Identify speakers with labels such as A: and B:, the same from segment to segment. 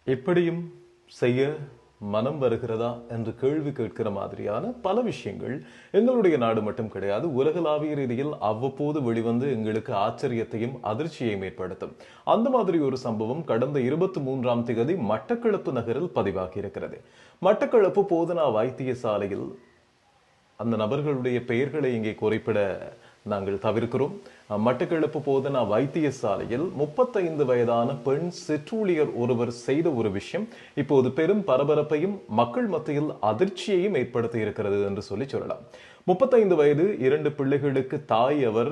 A: எப்படியும் செய்ய மனம் வருகிறதா என்று கேள்வி கேட்கிற மாதிரியான பல விஷயங்கள் எங்களுடைய நாடு மட்டும் கிடையாது, உலகளாவிய ரீதியில் அவ்வப்போது வெளிவந்து எங்களுக்கு ஆச்சரியத்தையும் அதிர்ச்சியையும் ஏற்படுத்தும். அந்த மாதிரி ஒரு சம்பவம் கடந்த 23ஆம் தேதி மட்டக்களப்பு நகரில் பதிவாகி இருக்கிறது. மட்டக்களப்பு போதனா வைத்தியசாலையில் அந்த நபர்களுடைய பெயர்களை இங்கே குறிப்பிட நாங்கள் தவிர்க்கிறோம். மட்டக்களப்பு போதனா வைத்தியசாலையில் 35 வயதான பெண் சிற்றூழியர் ஒருவர் செய்த ஒரு விஷயம் இப்போது பெரும் பரபரப்பையும் மக்கள் மத்தியில் அதிர்ச்சியையும் ஏற்படுத்தி இருக்கிறது என்று சொல்லலாம். 35 வயது, 2 பிள்ளைகளுக்கு தாய் அவர்.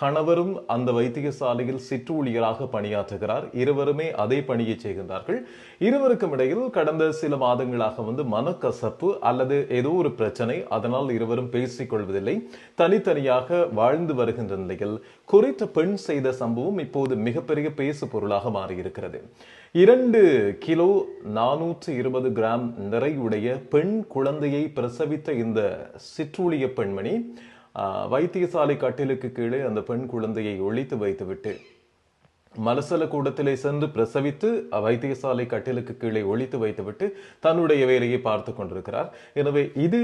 A: கணவரும் அந்த வைத்தியசாலையில் சிற்றூழியராக பணியாற்றுகிறார். இருவருமே அதே பணியை செய்கின்றார்கள். இருவருக்கும் இடையில் கடந்த சில மாதங்களாக மனக்கசப்பு அல்லது ஏதோ ஒரு பிரச்சனை, அதனால் இருவரும் பேசிக் கொள்வதில்லை, தனித்தனியாக வாழ்ந்து வருகின்ற நிலையில் குறித்த பெண் செய்த சம்பவம் இப்போது மிகப்பெரிய பேசு பொருளாக மாறியிருக்கிறது. 2 கிலோ 420 கிராம் நிறையுடைய பெண் குழந்தையை பிரசவித்த இந்த சிற்றூழிய பெண்மணி வைத்தியசாலை கட்டிலுக்கு கீழே அந்த பெண் குழந்தையை ஒழித்து வைத்துவிட்டு மலசல கூடத்திலே சென்று பிரசவித்து வைத்தியசாலை கட்டிலுக்கு கீழே ஒழித்து வைத்துவிட்டு தன்னுடைய வேலையை பார்த்து கொண்டிருக்கிறார். எனவே இது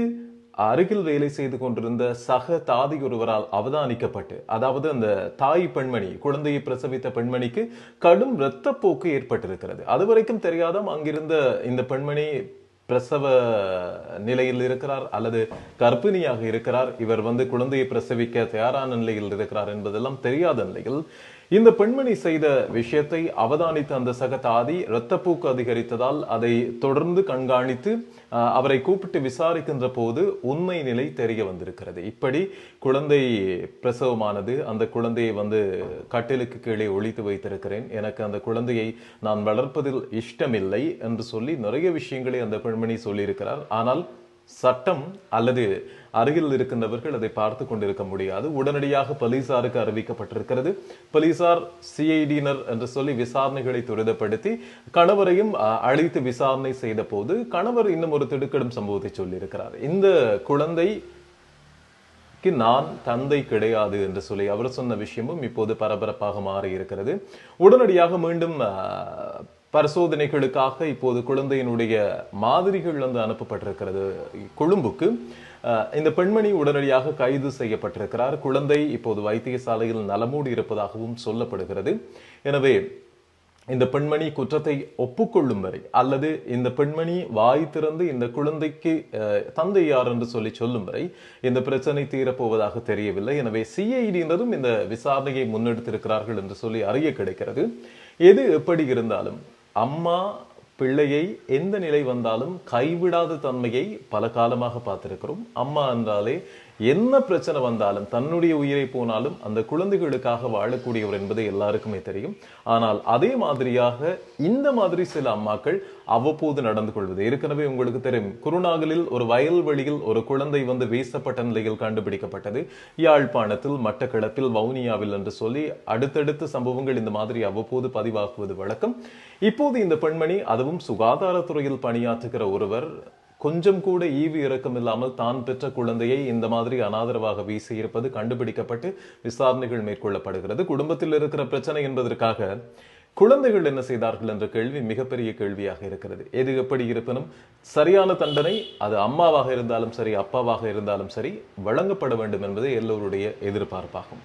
A: அருகில் வேலை செய்து கொண்டிருந்த சக தாதி ஒருவரால் அவதானிக்கப்பட்டு, அதாவது அந்த தாய் பெண்மணி, குழந்தையை பிரசவித்த பெண்மணிக்கு கடும் இரத்தப்போக்கு ஏற்பட்டிருக்கிறது. அதுவரைக்கும் தெரியாதாம் அங்கிருந்த இந்த பெண்மணி பிரசவ நிலையில் இருக்கிறார் அல்லது கர்ப்பிணியாக இருக்கிறார், இவர் குழந்தையை பிரசவிக்க தயாரான நிலையில் இருக்கிறார் என்பதெல்லாம் தெரியாத நிலையில் இந்த பெண்மணி செய்த விஷயத்தை அவதானித்த அந்த சக தாதி இரத்தப்போக்கு அதிகரித்ததால் அதை தொடர்ந்து கண்காணித்து அவரை கூப்பிட்டு விசாரிக்கின்ற போது உண்மை நிலை தெரிய வந்திருக்கிறது. இப்படி குழந்தை பிரசவமானது, அந்த குழந்தையை கட்டிலுக்கு கீழே ஒழித்து வைத்திருக்கிறேன், எனக்கு அந்த குழந்தையை நான் வளர்ப்பதில் இஷ்டமில்லை என்று சொல்லி நிறைய விஷயங்களை அந்த பெண்மணி சொல்லியிருக்கிறார். ஆனால் சட்டம் அல்லது அருகில் இருக்கின்றவர்கள் அதை பார்த்து கொண்டிருக்க முடியாது. உடனடியாக போலீசாருக்கு அறிவிக்கப்பட்டிருக்கிறது. போலீசார் சிஐடியினர் என்று சொல்லி விசாரணைகளை துரிதப்படுத்தி கணவரையும் அழைத்து விசாரணை செய்த போது கணவர் இன்னும் ஒரு திடுக்கிடும் சம்பவத்தை சொல்லியிருக்கிறார். இந்த குழந்தைக்கு நான் தந்தை கிடையாது என்று சொல்லி அவர் சொன்ன விஷயமும் இப்போது பரபரப்பாக மாறி இருக்கிறது. உடனடியாக மீண்டும் பரிசோதனைகளுக்காக இப்போது குழந்தையினுடைய மாதிரிகள் அனுப்பப்பட்டிருக்கிறது கொழும்புக்கு. இந்த பெண்மணி உடனடியாக கைது செய்யப்பட்டிருக்கிறார். குழந்தை இப்போது வைத்தியசாலையில் நலமோடு இருப்பதாகவும் சொல்லப்படுகிறது. எனவே இந்த பெண்மணி குற்றத்தை ஒப்புக்கொள்ளும் வரை அல்லது இந்த பெண்மணி வாய் திறந்து இந்த குழந்தைக்கு தந்தை யார் என்று சொல்லி சொல்லும் வரை இந்த பிரச்சனை தீரப்போவதாக தெரியவில்லை. எனவே சிஐடியினரும் இந்த விசாரணையை முன்னெடுத்திருக்கிறார்கள் என்று சொல்லி அறிய கிடைக்கிறது. எது எப்படி இருந்தாலும் அம்மா பிள்ளையை எந்த நிலை வந்தாலும் கைவிடாத தன்மையை பல காலமாக பார்த்திருக்கிறோம். அம்மா என்றாலே என்ன பிரச்சனை வந்தாலும், தன்னுடைய உயிரை போனாலும் அந்த குழந்தைகளுக்காக வாழக்கூடியவர் என்பது எல்லாருக்குமே தெரியும். ஆனால் அதே மாதிரியாக இந்த மாதிரி சில அம்மாக்கள் அவ்வப்போது நடந்து கொள்வது ஏற்கனவே உங்களுக்கு தெரியும். குருநாகலில் ஒரு வயல்வெளியில் ஒரு குழந்தை வீசப்பட்ட நிலையில் கண்டுபிடிக்கப்பட்டது. யாழ்ப்பாணத்தில், மட்டக்களப்பில், வவுனியாவில் என்று சொல்லி அடுத்தடுத்த சம்பவங்கள் இந்த மாதிரி அவ்வப்போது பதிவாகுவது வழக்கம். இப்போது இந்த பெண்மணி, அதுவும் சுகாதாரத்துறையில் பணியாற்றுகிற ஒருவர், கொஞ்சம் கூட ஈவு இரக்கம் இல்லாமல் தான் பெற்ற குழந்தையை இந்த மாதிரி அனாதரவாக வீசி இருப்பது கண்டுபிடிக்கப்பட்டு விசாரணைகள் மேற்கொள்ளப்படுகிறது. குடும்பத்தில் இருக்கிற பிரச்சனை என்பதற்காக குழந்தைகள் என்ன செய்தார்கள் என்ற கேள்வி மிகப்பெரிய கேள்வியாக இருக்கிறது. எது எப்படி இருப்பினும் சரியான தண்டனை அது அம்மாவாக இருந்தாலும் சரி, அப்பாவாக இருந்தாலும் சரி, வழங்கப்பட வேண்டும் என்பது எல்லோருடைய எதிர்பார்ப்பாகும்.